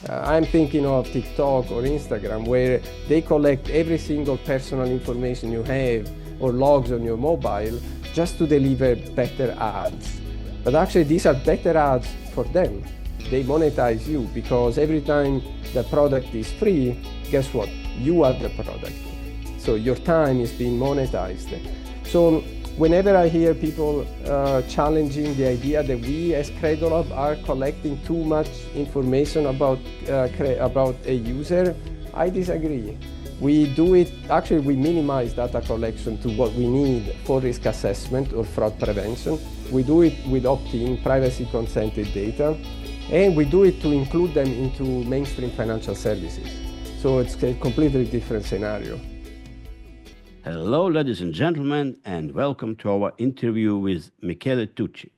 I'm thinking of TikTok or Instagram, where they collect every single personal information you have or logs on your mobile just to deliver better ads. But actually, these are better ads for them. They monetize you because every time the product is free, guess what? You are the product. So your time is being monetized. So whenever I hear people challenging the idea that we as Credolab are collecting too much information about a user, I disagree. We do it, actually we minimize data collection to what we need for risk assessment or fraud prevention. We do it with opt-in, privacy consented data, and we do it to include them into mainstream financial services. So it's a completely different scenario. Hello, ladies and gentlemen, and welcome to our interview with Michele Tucci.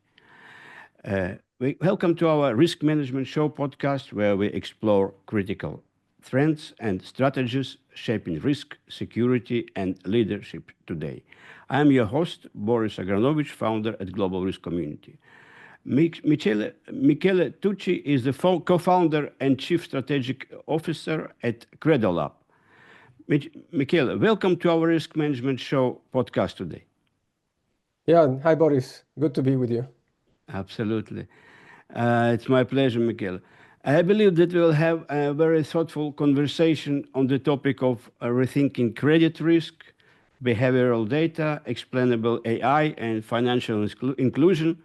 Welcome to our Risk Management Show podcast, where we explore critical trends and strategies shaping risk, security, and leadership today. I am your host, Boris Agranovich, founder at Global Risk Community. Michele Tucci is the co-founder and chief strategic officer at Credolab. Michele, welcome to our Risk Management Show podcast today. Yeah, hi Boris, good to be with you. Absolutely. It's my pleasure, Michele. I believe that we'll have a very thoughtful conversation on the topic of rethinking credit risk, behavioral data, explainable AI, and financial inclusion.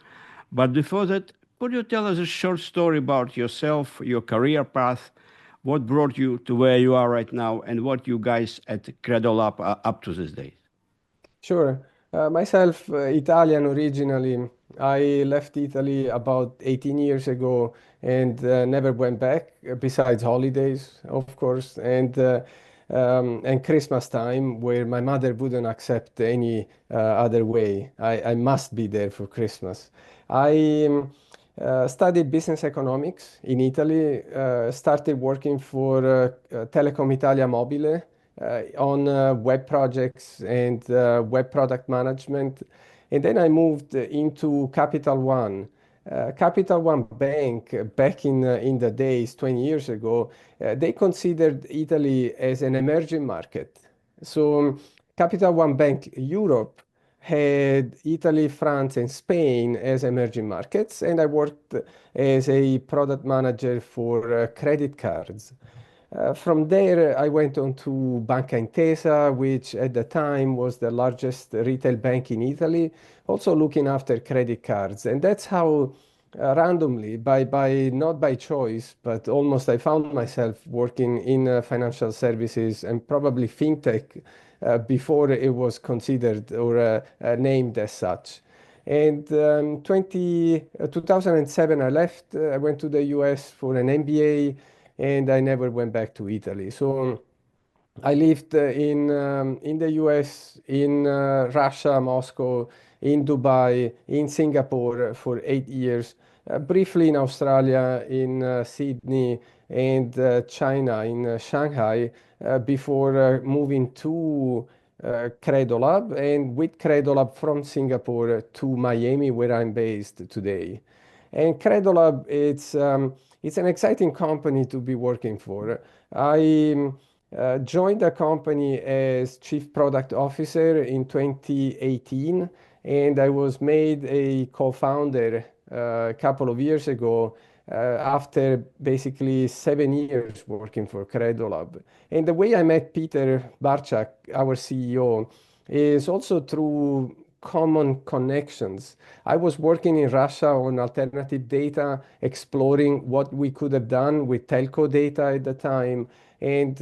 But before that, could you tell us a short story about yourself, your career path, what brought you to where you are right now, and what you guys at Credolab are up to these days? Sure. Myself, Italian originally. I left Italy about 18 years ago and never went back, besides holidays, of course, and Christmas time, where my mother wouldn't accept any other way. I must be there for Christmas. I studied business economics in Italy, started working for Telecom Italia Mobile on web projects and web product management. And then I moved into Capital One. Capital One Bank, back in the days, 20 years ago, they considered Italy as an emerging market. So Capital One Bank Europe had Italy, France, and Spain as emerging markets, and I worked as a product manager for credit cards. From there, I went on to Banca Intesa, which at the time was the largest retail bank in Italy, also looking after credit cards. And that's how, randomly, not by choice, but almost I found myself working in financial services and probably fintech before it was considered or named as such. And 2007, I left. I went to the US for an MBA, and I never went back to Italy. So I lived in the US, in Russia, Moscow, in Dubai, in Singapore for 8 years, briefly in Australia, in Sydney, and China, in Shanghai, before moving to Credolab, and with Credolab from Singapore to Miami, where I'm based today. And Credolab, it's an exciting company to be working for. I joined the company as Chief Product Officer in 2018, and I was made a co-founder a couple of years ago after basically 7 years working for Credolab. And the way I met Peter Barczak, our CEO, is also through common connections. I was working in Russia on alternative data, exploring what we could have done with telco data at the time, and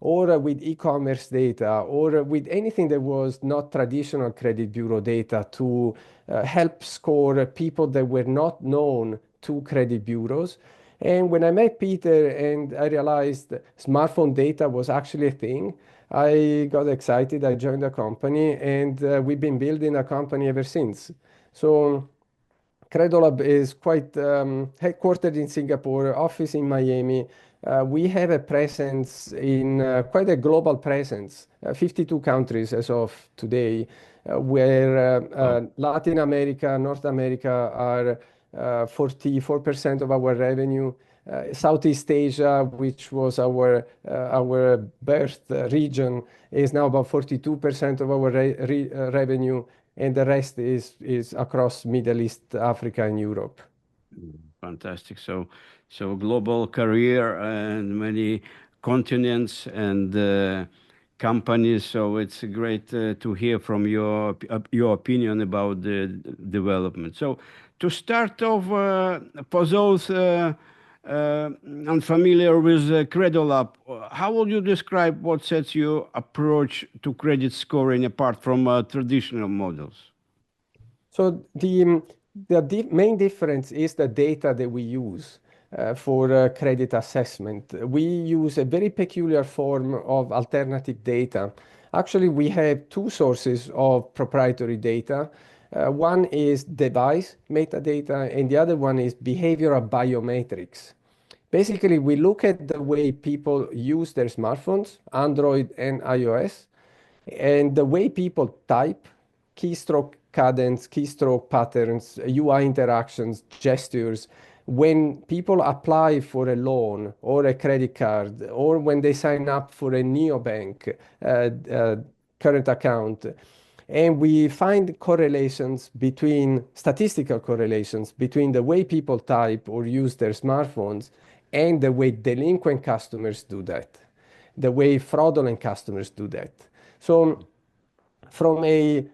or with e-commerce data, or with anything that was not traditional credit bureau data to help score people that were not known to credit bureaus. And when I met Peter and I realized smartphone data was actually a thing, I got excited. I joined the company, and we've been building a company ever since. So Credolab is quite headquartered in Singapore, office in Miami. We have a presence in quite a global presence, 52 countries as of today, where Latin America, North America are 44% of our revenue. Southeast Asia, which was our birth region, is now about 42% of our revenue, and the rest is across Middle East, Africa, and Europe. Fantastic. So global career and many continents and companies. So it's great to hear from your opinion about the development. So to start off, for those unfamiliar with Credolab, how would you describe what sets your approach to credit scoring apart from traditional models? So the main difference is the data that we use for credit assessment. We use a very peculiar form of alternative data. Actually, we have two sources of proprietary data. One is device metadata, and the other one is behavioral biometrics. Basically, we look at the way people use their smartphones, Android and iOS, and the way people type, keystroke cadence, keystroke patterns, UI interactions, gestures, when people apply for a loan or a credit card, or when they sign up for a neobank current account. And we find correlations between, statistical correlations between the way people type or use their smartphones and the way delinquent customers do that, the way fraudulent customers do that. So from a,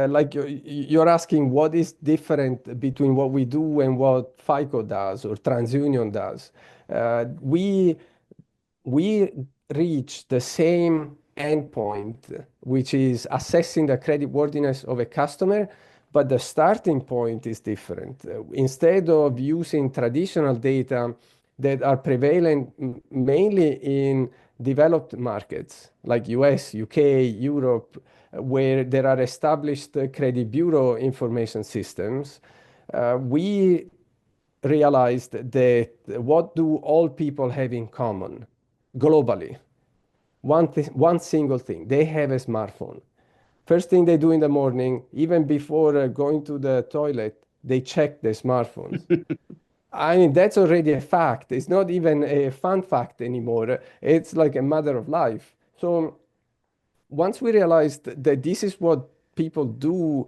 like you're asking what is different between what we do and what FICO does or TransUnion does. We reach the same endpoint, which is assessing the creditworthiness of a customer, but the starting point is different. Instead of using traditional data that are prevalent mainly in developed markets like US, UK, Europe, where there are established credit bureau information systems, we realized that what do all people have in common globally? One single thing, they have a smartphone. First thing they do in the morning, even before going to the toilet, they check their smartphones. I mean, that's already a fact. It's not even a fun fact anymore. It's like a matter of life. So once we realized that this is what people do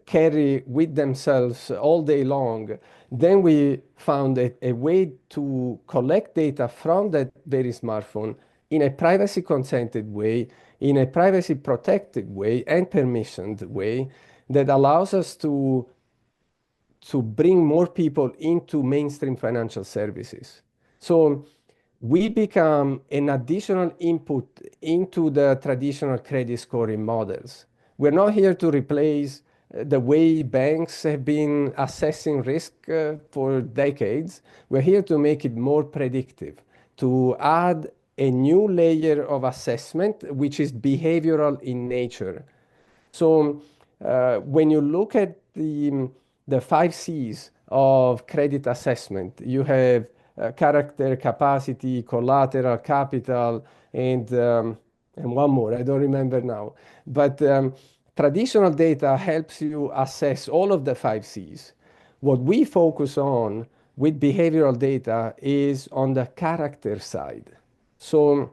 carry with themselves all day long, then we found a way to collect data from that very smartphone in a privacy consented way, in a privacy protected way and permissioned way that allows us to bring more people into mainstream financial services. So we become an additional input into the traditional credit scoring models. We're not here to replace the way banks have been assessing risk for decades. We're here to make it more predictive, to add a new layer of assessment, which is behavioral in nature. So when you look at the 5 C's of credit assessment, you have character, capacity, collateral, capital, and one more. I don't remember now. But traditional data helps you assess all of the 5 C's. What we focus on with behavioral data is on the character side. So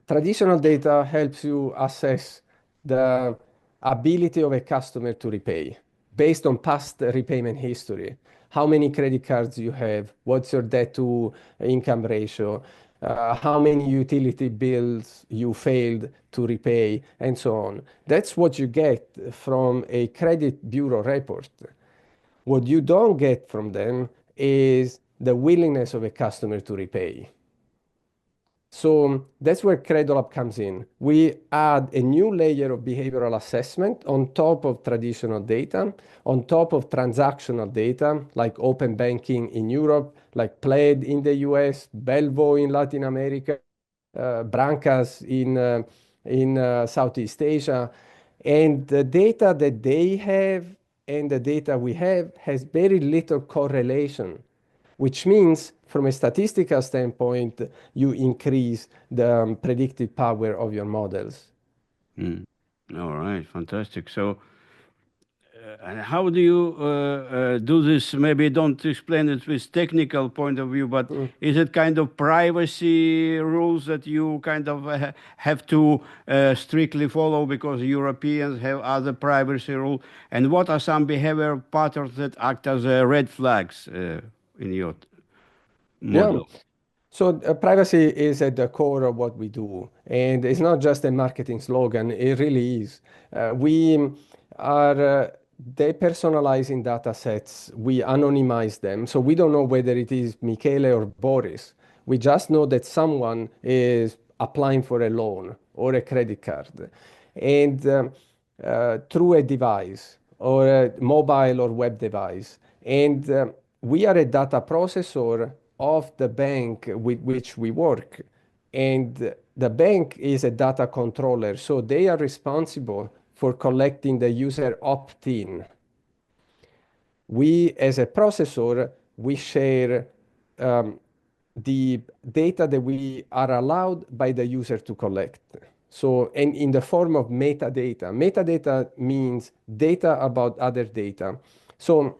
traditional data helps you assess the ability of a customer to repay based on past repayment history. How many credit cards you have, what's your debt to income ratio, how many utility bills you failed to repay, and so on. That's what you get from a credit bureau report. What you don't get from them is the willingness of a customer to repay. So that's where Credolab comes in. We add a new layer of behavioral assessment on top of traditional data, on top of transactional data, like open banking in Europe, like Plaid in the US, Belvo in Latin America, Brancas in Southeast Asia. And the data that they have and the data we have has very little correlation, which means from a statistical standpoint, you increase the predictive power of your models. All right, fantastic. So and how do you do this? Maybe don't explain it with technical point of view, but Mm. is it kind of privacy rules that you kind of have to strictly follow because Europeans have other privacy rules? And what are some behavior patterns that act as red flags in your Yeah. model? So privacy is at the core of what we do, and it's not just a marketing slogan. It really is. We are depersonalizing data sets. We anonymize them, so we don't know whether it is Michele or Boris. We just know that someone is applying for a loan or a credit card, and through a device or a mobile or web device. And we are a data processor of the bank with which we work. And the bank is a data controller, so they are responsible for collecting the user opt-in. We, as a processor, we share um, the data that we are allowed by the user to collect. So, and in the form of metadata. Metadata means data about other data. So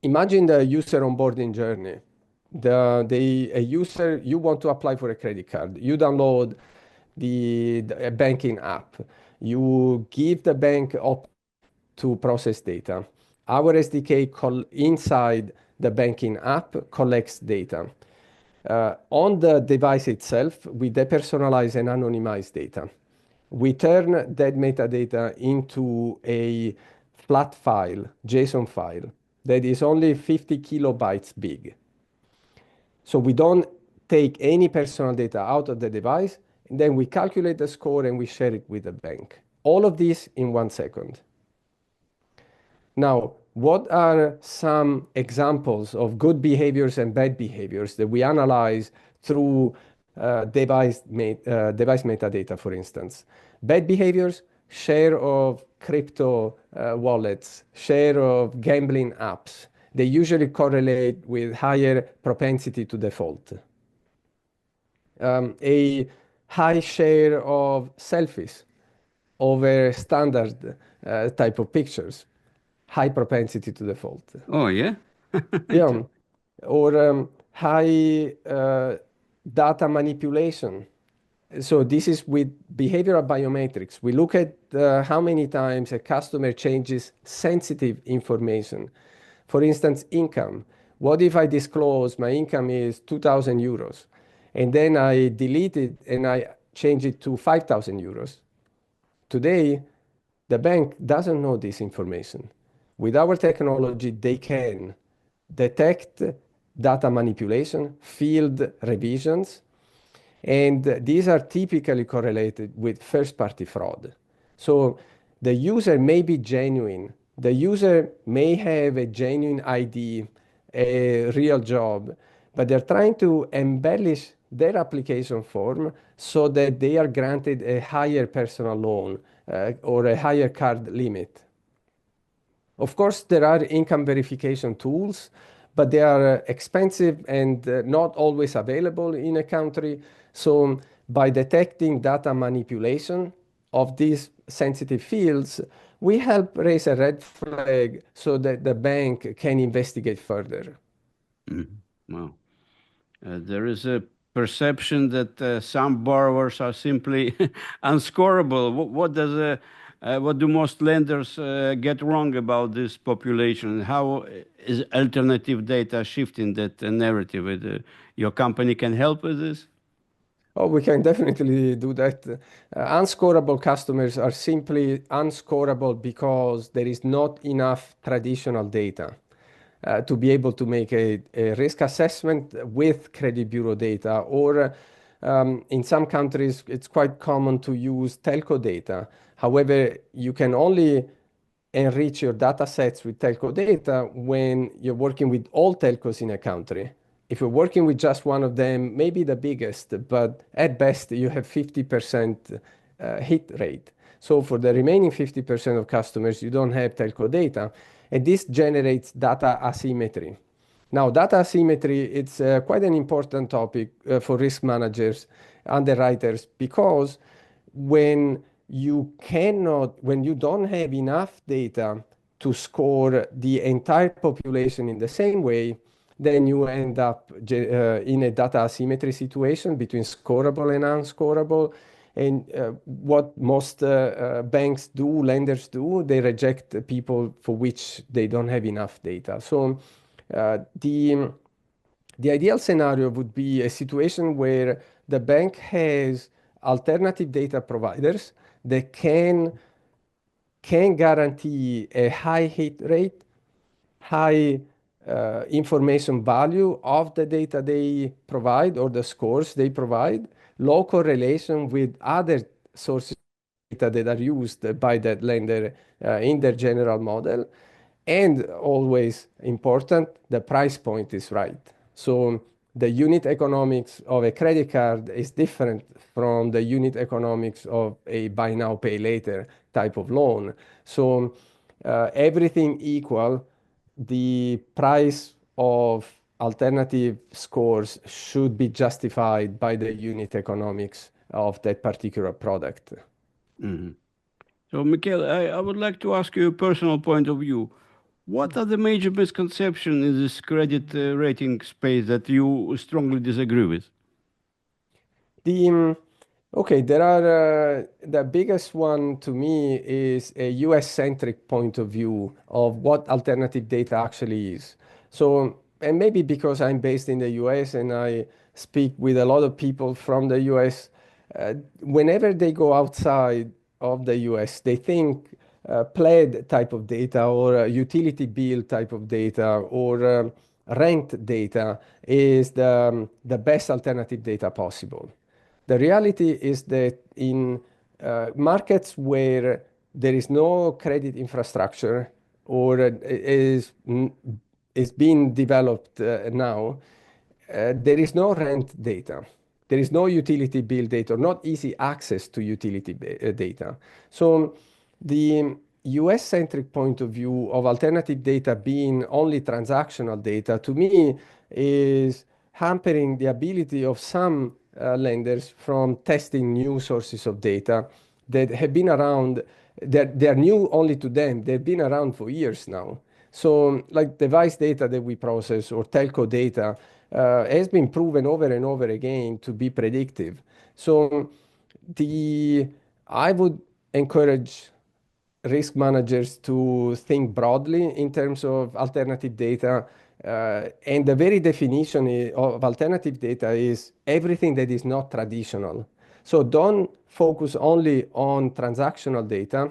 imagine the user onboarding journey. A user, you want to apply for a credit card. You download a banking app. You give the bank up to process data. Our SDK inside the banking app collects data. On the device itself, we depersonalize and anonymize data. We turn that metadata into a flat file, JSON file, that is only 50 kilobytes big. So we don't take any personal data out of the device, and then we calculate the score and we share it with the bank. All of this in 1 second. Now, what are some examples of good behaviors and bad behaviors that we analyze through device metadata, for instance? Bad behaviors, share of crypto wallets, share of gambling apps. They usually correlate with higher propensity to default. A high share of selfies over standard type of pictures, high propensity to default. Oh, yeah? Yeah, or high data manipulation. So this is with behavioral biometrics. We look at how many times a customer changes sensitive information. For instance, income. What if I disclose my income is 2,000 euros and then I delete it and I change it to 5,000 euros? Today, the bank doesn't know this information. With our technology, they can detect data manipulation, field revisions, and these are typically correlated with first-party fraud. So the user may be genuine. The user may have a genuine ID, a real job, but they're trying to embellish their application form so that they are granted a higher personal loan or a higher card limit. Of course, there are income verification tools, but they are expensive and not always available in a country. So by detecting data manipulation of these sensitive fields, we help raise a red flag so that the bank can investigate further. Mhm. Wow. There is a perception that some borrowers are simply unscorable. What do most lenders get wrong about this population? How is alternative data shifting that narrative? Your company can help with this? Oh, we can definitely do that. Unscorable customers are simply unscorable because there is not enough traditional data to be able to make a risk assessment with credit bureau data. Or in some countries, it's quite common to use telco data. However, you can only enrich your data sets with telco data when you're working with all telcos in a country. If you're working with just one of them, maybe the biggest, but at best you have 50% hit rate. So for the remaining 50% of customers, you don't have telco data, and this generates data asymmetry. Now, data asymmetry, it's quite an important topic for risk managers, underwriters, because when you don't have enough data to score the entire population in the same way, then you end up in a data asymmetry situation between scorable and unscorable. And what most banks do, lenders do, they reject the people for which they don't have enough data. So the ideal scenario would be a situation where the bank has alternative data providers that can guarantee a high hit rate, high information value of the data they provide or the scores they provide, low correlation with other sources of data that are used by that lender in their general model, and always important, the price point is right. So the unit economics of a credit card is different from the unit economics of a buy now, pay later type of loan. So everything equal, the price of alternative scores should be justified by the unit economics of that particular product. Mhm. So, Michele, I would like to ask you a personal point of view. What are the major misconceptions in this credit rating space that you strongly disagree with? The okay, there are the biggest one to me is a US centric point of view of what alternative data actually is. So, and maybe because I'm based in the US and I speak with a lot of people from the US, whenever they go outside of the US, they think PLED type of data or utility bill type of data or rent data is the best alternative data possible. The reality is that in markets where there is no credit infrastructure or is being developed now, there is no rent data. There is no utility bill data, or not easy access to utility data. So the US-centric point of view of alternative data being only transactional data, to me, is hampering the ability of some lenders from testing new sources of data that have been around. They're new only to them. They've been around for years now. So, like device data that we process or telco data has been proven over and over again to be predictive. So, the I would encourage risk managers to think broadly in terms of alternative data. And the very definition of alternative data is everything that is not traditional. So don't focus only on transactional data,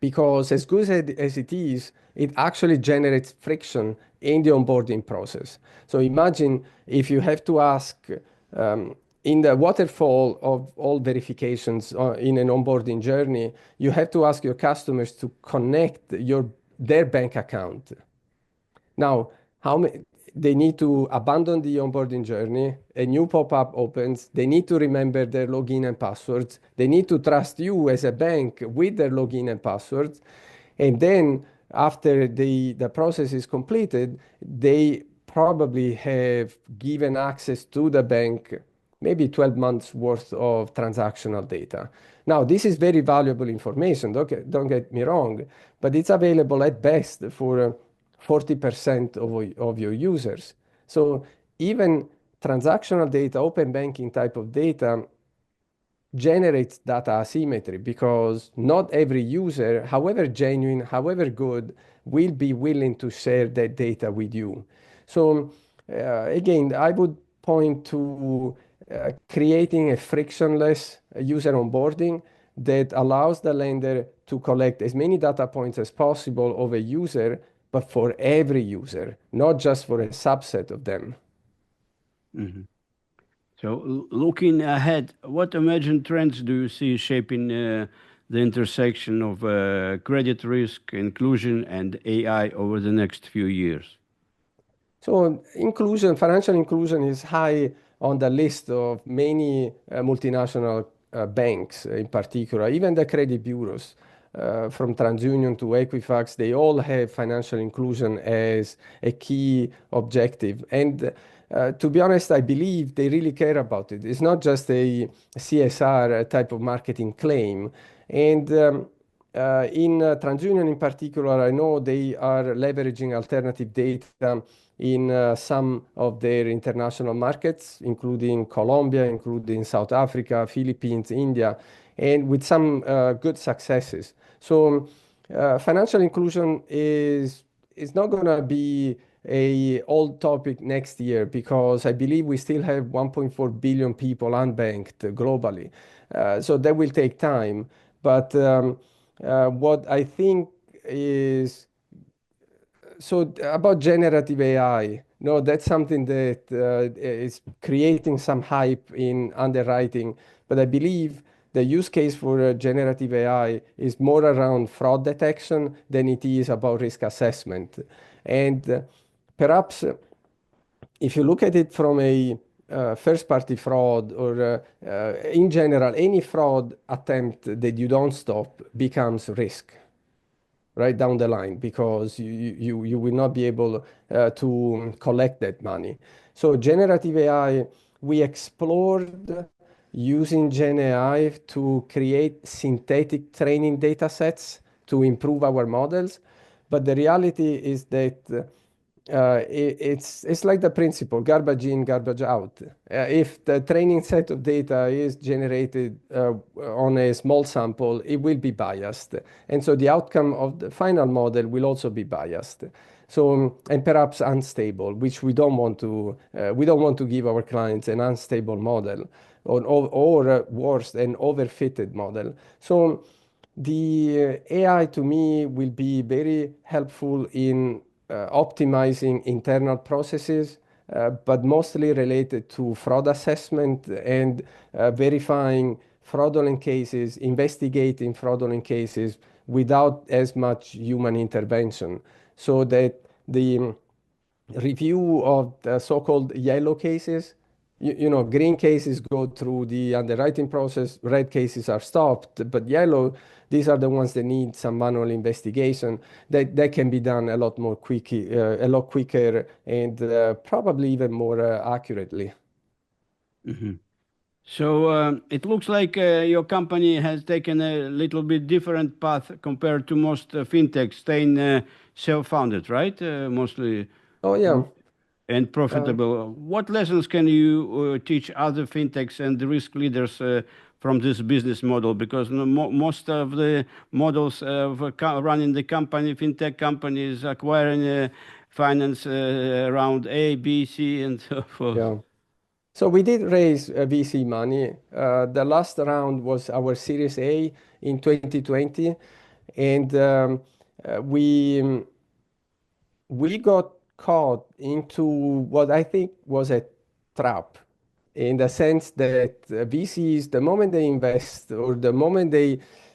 because as good as it is, it actually generates friction in the onboarding process. So imagine if you have to ask in the waterfall of all verifications in an onboarding journey, you have to ask your customers to connect their bank account. Now, they need to abandon the onboarding journey, a new pop-up opens, they need to remember their login and passwords, they need to trust you as a bank with their login and passwords, and then after the process is completed, they probably have given access to the bank maybe 12 months worth of transactional data. Now, this is very valuable information, don't get me wrong, but it's available at best for 40% of your users. So even transactional data, open banking type of data generates data asymmetry, because not every user, however genuine, however good, will be willing to share that data with you. So again, I would point to creating a frictionless user onboarding that allows the lender to collect as many data points as possible of a user, but for every user, not just for a subset of them. Mhm. So, looking ahead, what emerging trends do you see shaping the intersection of credit risk, inclusion, and AI over the next few years? So inclusion, financial inclusion is high on the list of many multinational banks in particular, even the credit bureaus, from TransUnion to Equifax, they all have financial inclusion as a key objective. And to be honest, I believe they really care about it. It's not just a CSR type of marketing claim. And TransUnion in particular, I know they are leveraging alternative data in some of their international markets, including Colombia, including South Africa, Philippines, India, and with some good successes. So financial inclusion is not going to be a old topic next year because I believe we still have 1.4 billion people unbanked globally. So that will take time. But what I think is so about generative AI. No, that's something that is creating some hype in underwriting. But I believe the use case for generative AI is more around fraud detection than it is about risk assessment. And perhaps if you look at it from a first party fraud or in general, any fraud attempt that you don't stop becomes risk right down the line because you will not be able to collect that money. So generative AI, we explored using Gen AI to create synthetic training data sets to improve our models. But the reality is that it's like the principle, garbage in, garbage out. If the training set of data is generated on a small sample, it will be biased. And so the outcome of the final model will also be biased. So, and perhaps unstable, which we don't want to give our clients an unstable model or worse, an overfitted model. So the AI to me will be very helpful in optimizing internal processes, but mostly related to fraud assessment and verifying fraudulent cases, investigating fraudulent cases without as much human intervention, so that the review of the so-called yellow cases. Green cases go through the underwriting process, red cases are stopped, but yellow, these are the ones that need some manual investigation. That can be done a lot quicker, and probably even more accurately. Mhm. So it looks like your company has taken a little bit different path compared to most fintechs, staying self-founded, right? Mostly Oh yeah. and Uh, profitable. What lessons can you teach other fintechs and the risk leaders from this business model? Because most of the models of running the company, fintech companies, acquiring finance around A, B, C, and so forth. yeah. So we did raise VC money. The last round was our Series A in 2020, and we got caught into what I think was a trap in the sense that VCs, the moment they invest or the moment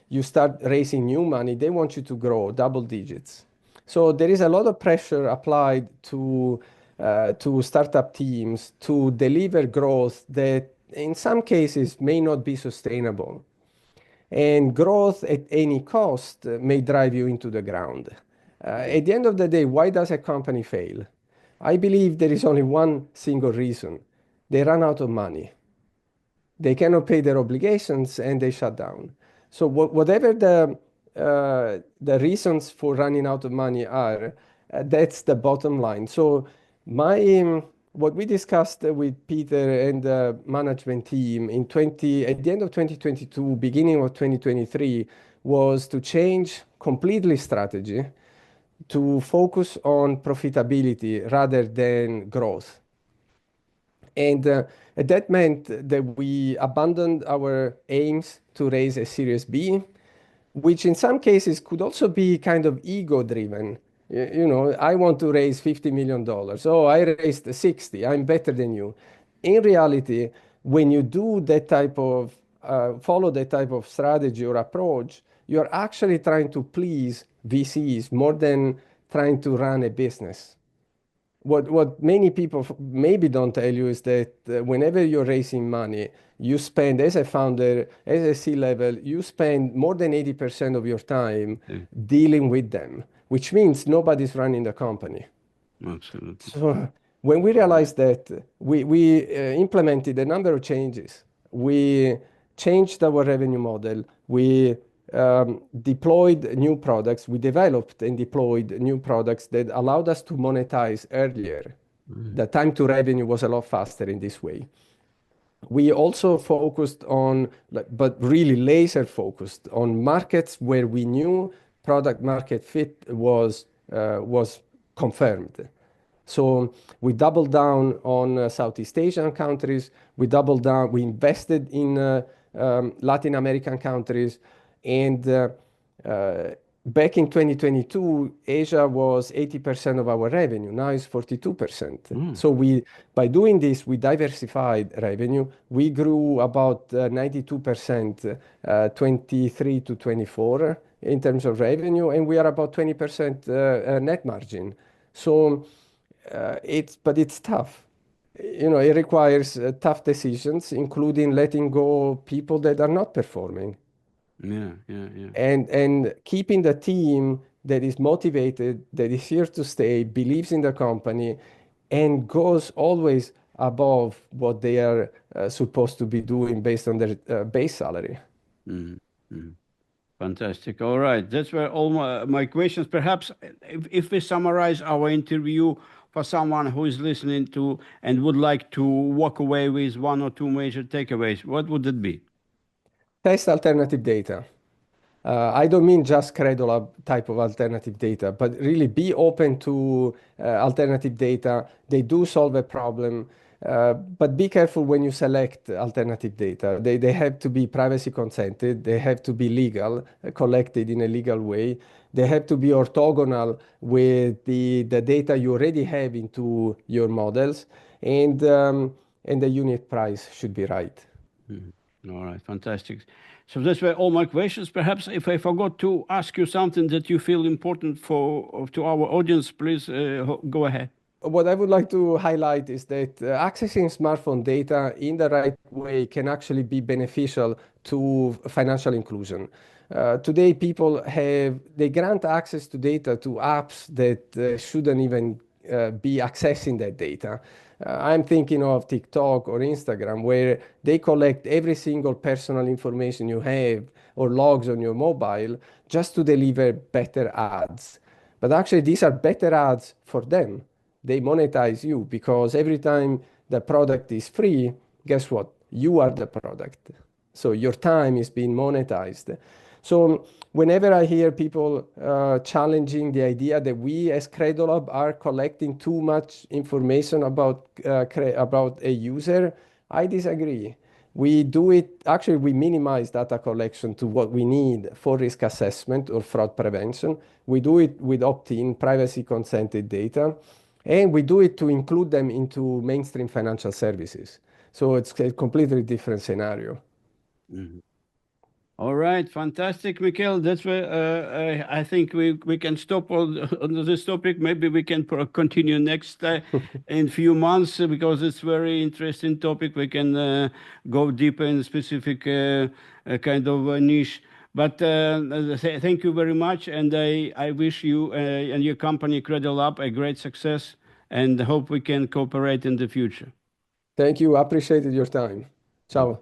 you start raising new money, they want you to grow double digits. So there is a lot of pressure applied to startup teams to deliver growth that in some cases may not be sustainable. And growth at any cost may drive you into the ground. At the end of the day, why does a company fail? I believe there is only one single reason. They run out of money. They cannot pay their obligations and they shut down. So whatever the reasons for running out of money are, that's the bottom line. So what we discussed with Peter and the management team at the end of 2022, beginning of 2023, was to change completely strategy to focus on profitability rather than growth. And that meant that we abandoned our aims to raise a Series B, which in some cases could also be kind of ego driven. I want to raise $50 million. Oh, I raised 60. I'm better than you. In reality, when you do follow that type of strategy or approach, you're actually trying to please VCs more than trying to run a business. What many people maybe don't tell you is that whenever you're raising money, you spend, as a founder, as a C-level, you spend more than 80% of your time Yeah, dealing with them, which means nobody's running the company. absolutely. So when we realized that, we implemented a number of changes. We changed our revenue model. We deployed new products. We developed and deployed new products that allowed us to monetize earlier. The time to revenue was a lot faster in this way. We also focused on, but really laser focused on markets where we knew product market fit was confirmed. So we doubled down on Southeast Asian countries. We doubled down. We invested in Latin American countries, and back in 2022, Asia was 80% of our revenue. Now it's 42%. So by doing this, we diversified revenue. We grew about 92%, 23 to 24 in terms of revenue, and we are about 20% net margin. So it's tough. It requires tough decisions, including letting go people that are not performing. Yeah, yeah, yeah. And keeping the team that is motivated, that is here to stay, believes in the company, and goes always above what they are supposed to be doing based on their base salary. Fantastic. All right. That's where all my questions. Perhaps if we summarize our interview for someone who is listening to and would like to walk away with one or two major takeaways, what would it be? Test alternative data. I don't mean just Credolab type of alternative data, but really be open to alternative data. They do solve a problem, but be careful when you select alternative data. They have to be privacy consented. They have to be legal, collected in a legal way. They have to be orthogonal with the data you already have into your models, and the unit price should be right. All right, fantastic. So that's were all my questions. Perhaps if I forgot to ask you something that you feel important to our audience, please go ahead. What I would like to highlight is that accessing smartphone data in the right way can actually be beneficial to financial inclusion. Today, they grant access to data to apps that shouldn't even be accessing that data. I'm thinking of TikTok or Instagram, where they collect every single personal information you have or logs on your mobile just to deliver better ads. But actually, these are better ads for them. They monetize you because every time the product is free, guess what? You are the product. So your time is being monetized. So whenever I hear people challenging the idea that we as Credolab are collecting too much information about a user, I disagree. We do it, actually, we minimize data collection to what we need for risk assessment or fraud prevention. We do it with opt-in, privacy consented data, and we do it to include them into mainstream financial services. So it's a completely different scenario. All right, fantastic, Michele. That's where I think we can stop on this topic. Maybe we can continue next in few months because it's very interesting topic. We can go deeper in specific kind of niche. But thank you very much, and I wish you and your company Credolab a great success, and hope we can cooperate in the future. Thank you. Appreciated your time. Ciao.